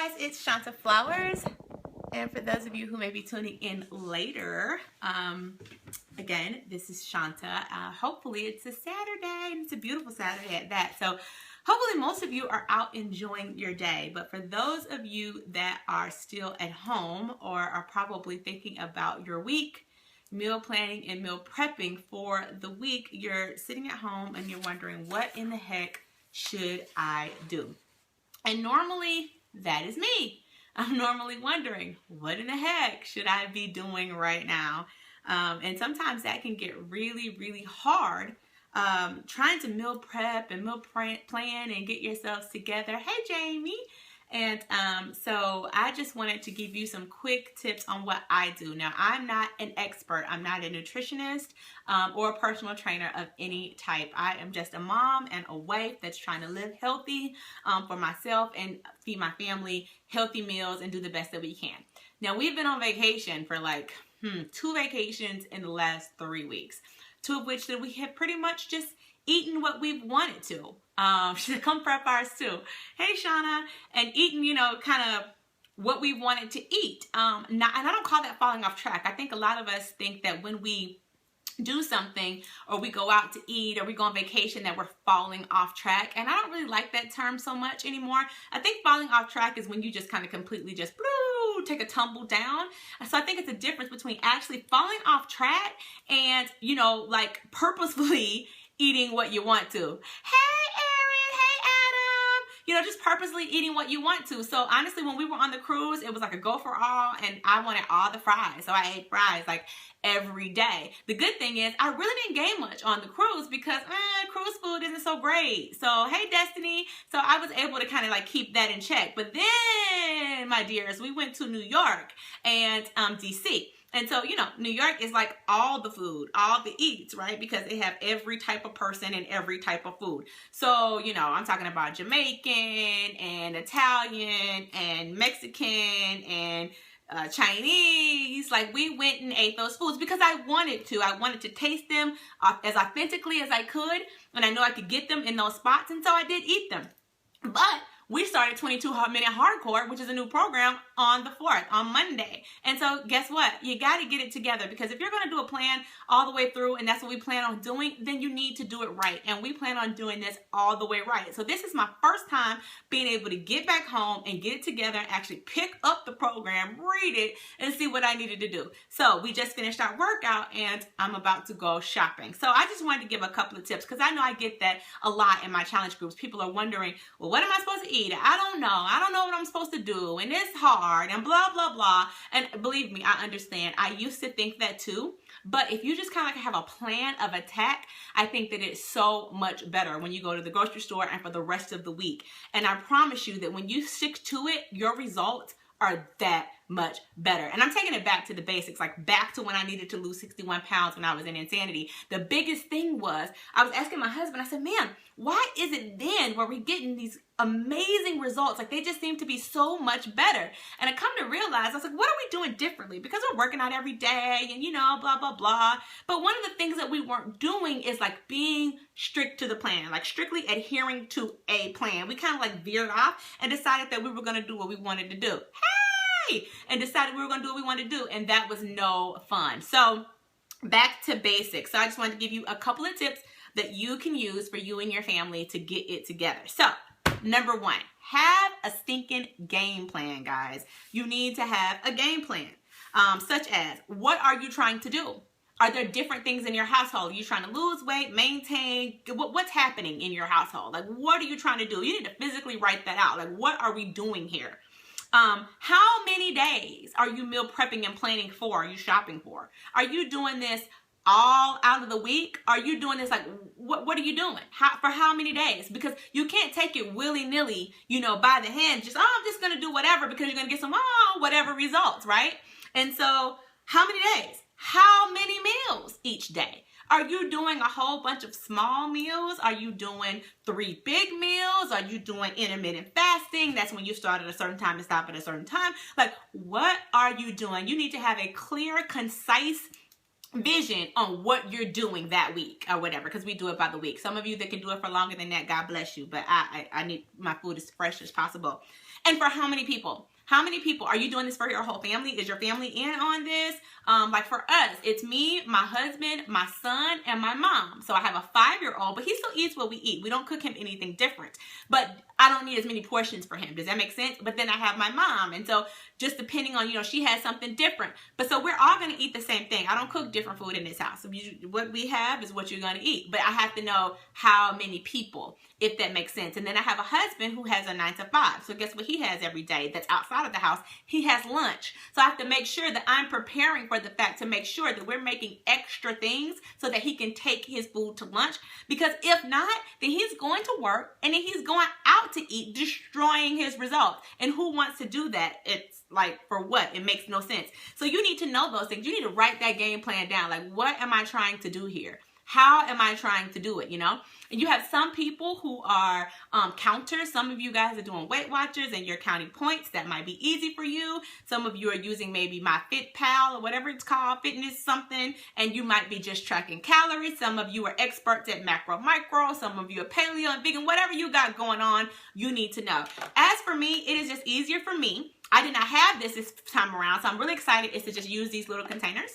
guys, it's Shanta Flowers, and for those of you who may be tuning in later, again, this is Shanta. Hopefully it's a Saturday, and it's a beautiful Saturday at that, so hopefully most of you are out enjoying your day. But for those of you that are still at home or are probably thinking about your week, meal planning and meal prepping for the week, you're sitting at home and you're wondering, what in the heck should I do? And normally that is me. I'm normally wondering, what in the heck should I be doing right now? And sometimes that can get really, really hard. Trying to meal prep and meal plan and get yourselves together. Hey, Jamie. And so I just wanted to give you some quick tips on what I do. Now, I'm not an expert. I'm not a nutritionist or a personal trainer of any type. I am just a mom and a wife that's trying to live healthy for myself and feed my family healthy meals and do the best that we can. Now, we've been on vacation for like 2 vacations in the last 3 weeks, 2 of which that we have pretty much just eaten what we've wanted to. Come prep ours too. Hey, Shauna. And eating, kind of what we wanted to eat. And I don't call that falling off track. I think a lot of us think that when we do something or we go out to eat or we go on vacation that we're falling off track. And I don't really like that term so much anymore. I think falling off track is when you just kind of completely just take a tumble down. So I think it's a difference between actually falling off track and, like purposefully eating what you want to. Hey, Erin. Hey, Adam. Just purposely eating what you want to. So honestly, when we were on the cruise, it was like a go for all, and I wanted all the fries. So I ate fries like every day. The good thing is I really didn't gain much on the cruise because cruise food isn't so great. So hey, Destiny. So I was able to kind of like keep that in check. But then, my dears, we went to New York and DC. And so, New York is like all the food, all the eats, right? Because they have every type of person and every type of food. So, I'm talking about Jamaican and Italian and Mexican and Chinese. Like, we went and ate those foods because I wanted to. I wanted to taste them as authentically as I could. And I know I could get them in those spots. And so I did eat them. But we started 22-minute hardcore, which is a new program, on the 4th, on Monday. And so guess what? You got to get it together, because if you're going to do a plan all the way through, and that's what we plan on doing, then you need to do it right. And we plan on doing this all the way right. So this is my first time being able to get back home and get it together and actually pick up the program, read it, and see what I needed to do. So we just finished our workout and I'm about to go shopping. So I just wanted to give a couple of tips, because I know I get that a lot in my challenge groups. People are wondering, well, what am I supposed to eat? I don't know what I'm supposed to do, and it's hard, and blah, blah, blah. And believe me, I understand. I used to think that too. But if you just kind of like have a plan of attack, I think that it's so much better when you go to the grocery store and for the rest of the week. And I promise you that when you stick to it, your results are that much better. And I'm taking it back to the basics, like back to when I needed to lose 61 pounds when I was in insanity. The biggest thing was, I was asking my husband, I said, man, why is it then where we're getting these amazing results? Like, they just seem to be so much better. And I come to realize, I was like, what are we doing differently? Because we're working out every day and, blah, blah, blah. But one of the things that we weren't doing is like being strict to the plan, like strictly adhering to a plan. We kind of like veered off and decided that we were going to do what we wanted to do. And decided we were going to do what we wanted to do, and that was no fun. So back to basics. So I just wanted to give you a couple of tips that you can use for you and your family to get it together. So number 1, have a stinking game plan, guys. You need to have a game plan, such as, what are you trying to do? Are there different things in your household? Are you trying to lose weight, maintain? What's happening in your household? Like, what are you trying to do? You need to physically write that out. Like, what are we doing here? How many days are you meal prepping and planning for? Are you shopping for? Are you doing this all out of the week? Are you doing this like, what are you doing? For how many days? Because you can't take it willy-nilly, by the hand. Just, I'm just going to do whatever, because you're going to get some, whatever results, right? And so how many days? How many meals each day? Are you doing a whole bunch of small meals? Are you doing 3 big meals? Are you doing intermittent fasting? That's when you start at a certain time and stop at a certain time. Like, what are you doing? You need to have a clear, concise vision on what you're doing that week or whatever, because we do it by the week. Some of you that can do it for longer than that, God bless you, but I need my food as fresh as possible. And for how many people? How many people are you doing this for? Your whole family? Is your family in on this? Like for us, it's me, my husband, my son, and my mom. So I have a 5-year-old, but he still eats what we eat. We don't cook him anything different, but I don't need as many portions for him. Does that make sense? But then I have my mom, and so just depending on, she has something different. But so we're all going to eat the same thing. I don't cook different food in this house. So what we have is what you're going to eat. But I have to know how many people, if that makes sense. And then I have a husband who has a 9 to 5. So guess what he has every day that's outside of the house? He has lunch. So I have to make sure that I'm preparing for the fact to make sure that we're making extra things so that he can take his food to lunch. Because if not, then he's going to work and then he's going out to eat, destroying his results. And who wants to do that? It's like, for what? It makes no sense. So you need to know those things. You need to write that game plan down. Like, what am I trying to do here? How am I trying to do it, And you have some people who are counters. Some of you guys are doing Weight Watchers and you're counting points. That might be easy for you. Some of you are using maybe MyFitPal or whatever it's called, fitness something, and you might be just tracking calories. Some of you are experts at macro, micro. Some of you are paleo and vegan. Whatever you got going on, you need to know. As for me, it is just easier for me. I did not have this time around, so I'm really excited is to just use these little containers,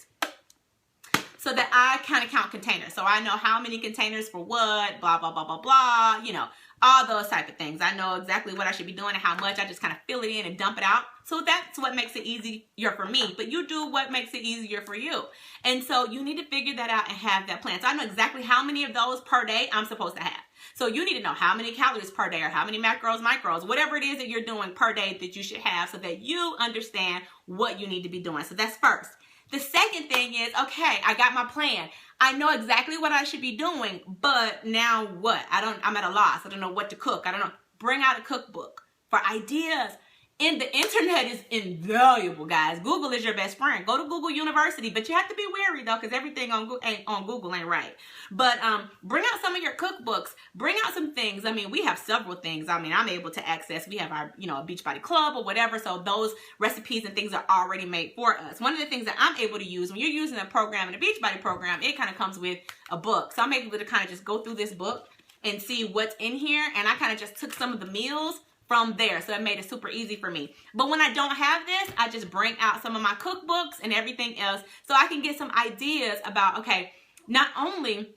so that I kind of count containers. So I know how many containers for what, blah, blah, blah, blah, blah, all those type of things. I know exactly what I should be doing and how much. I just kind of fill it in and dump it out. So that's what makes it easier for me. But you do what makes it easier for you. And so you need to figure that out and have that plan. So I know exactly how many of those per day I'm supposed to have. So you need to know how many calories per day or how many macros, micros, whatever it is that you're doing per day that you should have so that you understand what you need to be doing. So that's first. The second thing is, okay, I got my plan. I know exactly what I should be doing, but now what? I'm at a loss. I don't know what to cook. I don't know. Bring out a cookbook for ideas. And the internet is invaluable, guys. Google is your best friend. Go to Google University, but you have to be wary though, because everything on Google ain't right. But bring out some of your cookbooks. Bring out some things. I mean, we have several things. I mean, I'm able to access. We have our, Beachbody Club or whatever. So those recipes and things are already made for us. One of the things that I'm able to use when you're using a program and a Beachbody program, it kind of comes with a book. So I'm able to kind of just go through this book and see what's in here. And I kind of just took some of the meals from there. So it made it super easy for me. But when I don't have this, I just bring out some of my cookbooks and everything else so I can get some ideas about, okay, not only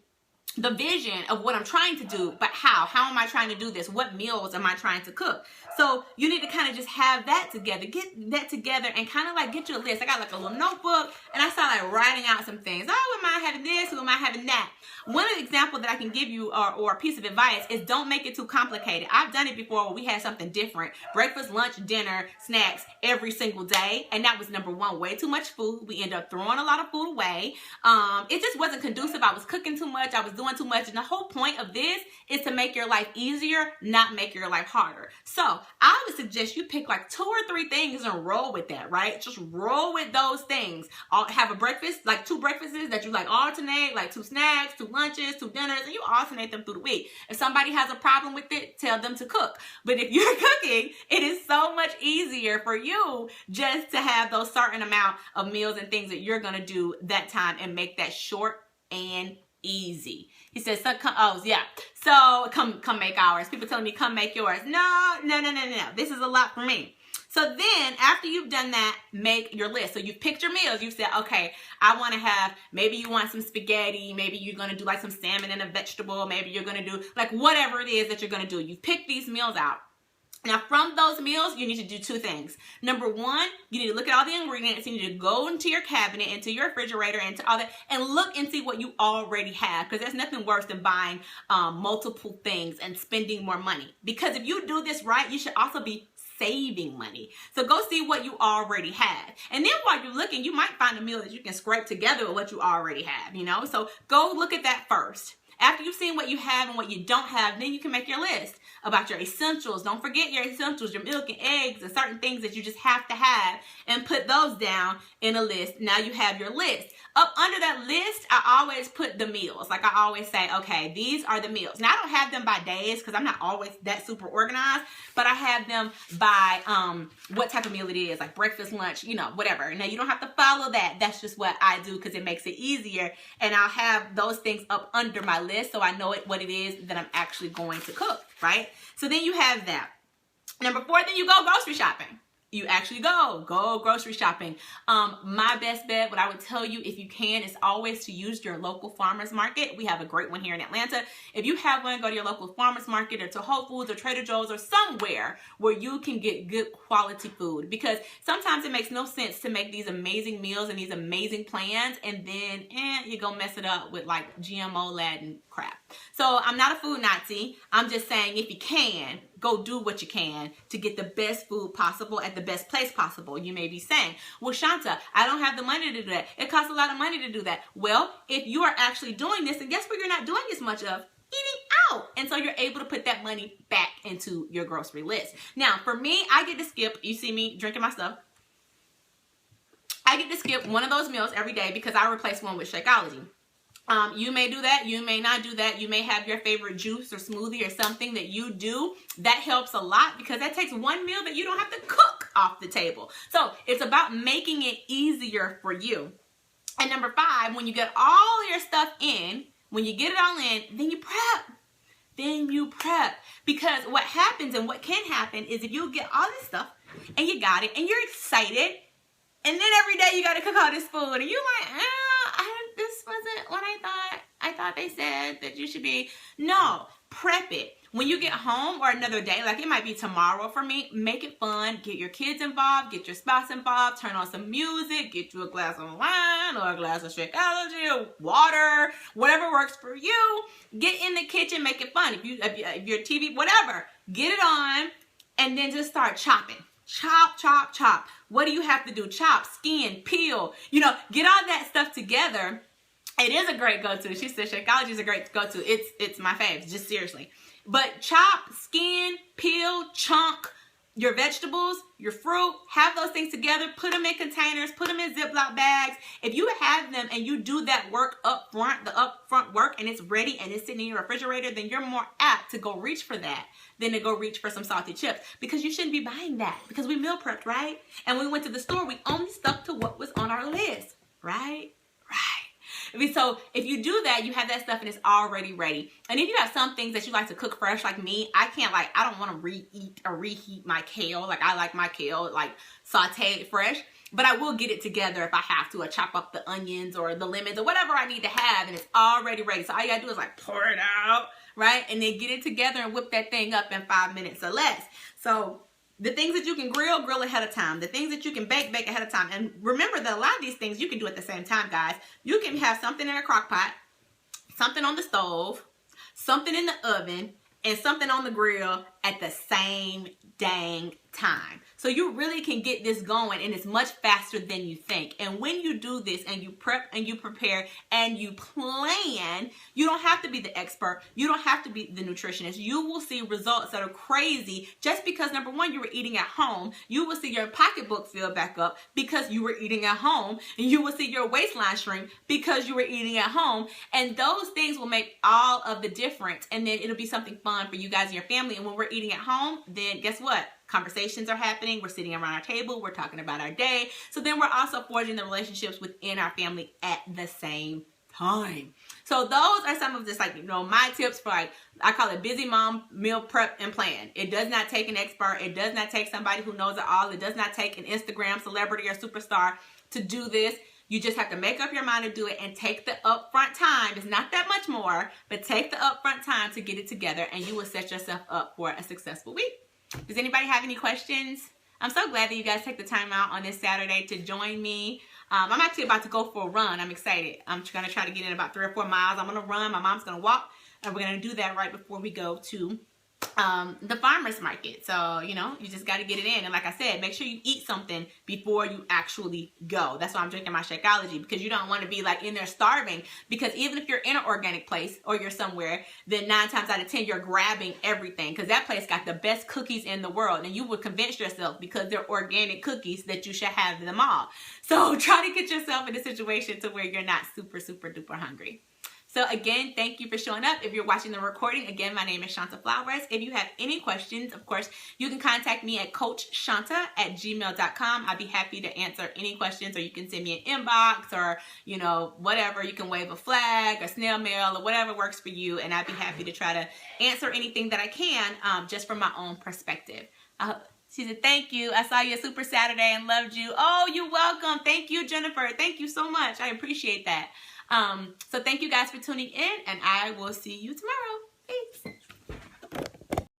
the vision of what I'm trying to do, but how am I trying to do this? What meals am I trying to cook? So you need to kind of just have that together, get that together and kind of like get you a list. I got like a little notebook and I start like writing out some things. Oh, am I having this? Who am I having that? One example that I can give you or a piece of advice is don't make it too complicated. I've done it before where we had something different. Breakfast, lunch, dinner, snacks every single day. And that was number one, way too much food. We ended up throwing a lot of food away. It just wasn't conducive. I was cooking too much. I was doing too much. And the whole point of this is to make your life easier, not make your life harder. So I would suggest you pick like 2 or 3 things and roll with that, right? Just roll with those things. Have a breakfast, like 2 breakfasts that you like alternate, like 2 snacks, 2 lunches, 2 dinners, and you alternate them through the week. If somebody has a problem with it, tell them to cook. But if you're cooking, it is so much easier for you just to have those certain amount of meals and things that you're going to do that time and make that short and easy. He says, so come make ours. People telling me come make yours. No. This is a lot for me. So then after you've done that, make your list. So you've picked your meals. You've said, okay, I want to have, maybe you want some spaghetti. Maybe you're going to do like some salmon and a vegetable. Maybe you're going to do like whatever it is that you're going to do. You've picked these meals out. Now, from those meals, you need to do 2 things. Number 1, you need to look at all the ingredients. You need to go into your cabinet, into your refrigerator, into all that, and look and see what you already have. Because there's nothing worse than buying multiple things and spending more money. Because if you do this right, you should also be saving money. So go see what you already have. And then while you're looking, you might find a meal that you can scrape together with what you already have, So go look at that first. After you've seen what you have and what you don't have, then you can make your list about your essentials. Don't forget your essentials, your milk and eggs and certain things that you just have to have, and put those down in a list. Now you have your list. Up under that list, I always put the meals. Like I always say, okay, these are the meals. Now I don't have them by days because I'm not always that super organized, but I have them by what type of meal it is, like breakfast, lunch, you know, whatever. Now you don't have to follow that. That's just what I do because it makes it easier. And I'll have those things up under my list so I know what it is that I'm actually going to cook, right? So then you have that. Number 4, then you go grocery shopping. You actually go grocery shopping. My best bet, what I would tell you if you can, is always to use your local farmers market. We have a great one here in Atlanta. If you have one, go to your local farmers market or to Whole Foods or Trader Joe's or somewhere where you can get good quality food, because sometimes it makes no sense to make these amazing meals and these amazing plans and then you're gonna mess it up with like GMO-laden crap. So I'm not a food Nazi. I'm just saying if you can, go do what you can to get the best food possible at the best place possible. You may be saying, well, Shanta, I don't have the money to do that. It costs a lot of money to do that. Well, if you are actually doing this, and guess what you're not doing as much of? Eating out. And so you're able to put that money back into your grocery list. Now, for me, I get to skip, you see me drinking my stuff. I get to skip one of those meals every day because I replace one with Shakeology. You may do that. You may not do that. You may have your favorite juice or smoothie or something that you do. That helps a lot because that takes one meal that you don't have to cook off the table. So it's about making it easier for you. And number 5, when you get all your stuff in, when you get it all in, then you prep. Then you prep. Because what happens and what can happen is if you get all this stuff and you got it and you're excited, and then every day you got to cook all this food and you're like, this wasn't what I thought. I thought they said that you should be. No, prep it. When you get home or another day, like it might be tomorrow for me, make it fun. Get your kids involved. Get your spouse involved. Turn on some music. Get you a glass of wine or a glass of Shakeology or water. Whatever works for you. Get in the kitchen. Make it fun. If your TV, whatever, get it on and then just start chopping. Chop, chop, chop. What do you have to do? Chop, skin, peel. You know, get all that stuff together. It is a great go-to. She said Shakeology is a great go-to. It's my fave, just seriously. But chop, skin, peel, chunk your vegetables, your fruit, have those things together, put them in containers, put them in Ziploc bags. If you have them and you do that work up front, the upfront work, and it's ready and it's sitting in your refrigerator, then you're more apt to go reach for that than to go reach for some salty chips, because you shouldn't be buying that because we meal prepped, right? And when we went to the store, we only stuck to what was on our list, right? Right. So if you do that, you have that stuff and it's already ready. And if you have some things that you like to cook fresh, like me, I don't want to reheat my kale. Like I like my kale like sauteed fresh, but I will get it together if I have to, or chop up the onions or the lemons or whatever I need to have, and it's already ready. So all you gotta do is like pour it out, right? And then get it together and whip that thing up in 5 minutes or less. So the things that you can grill ahead of time. The things that you can bake ahead of time. And remember that a lot of these things you can do at the same time, guys. You can have something in a crock pot, something on the stove, something in the oven, and something on the grill at the same dang time. So you really can get this going, and it's much faster than you think. And when you do this and you prep and you prepare and you plan, you don't have to be the expert. You don't have to be the nutritionist. You will see results that are crazy just because, number one, you were eating at home. You will see your pocketbook fill back up because you were eating at home. And you will see your waistline shrink because you were eating at home. And those things will make all of the difference. And then it'll be something fun for you guys and your family. And when we're eating at home, then guess what? Conversations are happening. We're sitting around our table. We're talking about our day. So then we're also forging the relationships within our family at the same time. So those are some of just like, my tips for like, I call it busy mom meal prep and plan. It does not take an expert. It does not take somebody who knows it all. It does not take an Instagram celebrity or superstar to do this. You just have to make up your mind to do it and take the upfront time. It's not that much more, but take the upfront time to get it together, and you will set yourself up for a successful week. Does anybody have any questions? I'm so glad that you guys take the time out on this Saturday to join me. I'm actually about to go for a run. I'm excited. I'm going to try to get in about 3 or 4 miles. I'm going to run. My mom's going to walk, and we're going to do that right before we go to the farmer's market. So, you know, you just got to get it in. And like I said, make sure you eat something before you actually go. That's why I'm drinking my Shakeology, because you don't want to be like in there starving, because even if you're in an organic place or you're somewhere, then 9 times out of 10, you're grabbing everything, because that place got the best cookies in the world. And you would convince yourself, because they're organic cookies, that you should have them all. So try to get yourself in a situation to where you're not super, super duper hungry. So again, thank you for showing up. If you're watching the recording, again, my name is Shanta Flowers. If you have any questions, of course, you can contact me at coachshanta@gmail.com. I'll be happy to answer any questions, or you can send me an inbox, or, you know, whatever. You can wave a flag or snail mail or whatever works for you. And I'd be happy to try to answer anything that I can, just from my own perspective. She said, thank you. I saw you Super Saturday and loved you. Oh, you're welcome. Thank you, Jennifer. Thank you so much. I appreciate that. So thank you guys for tuning in, and I will see you tomorrow.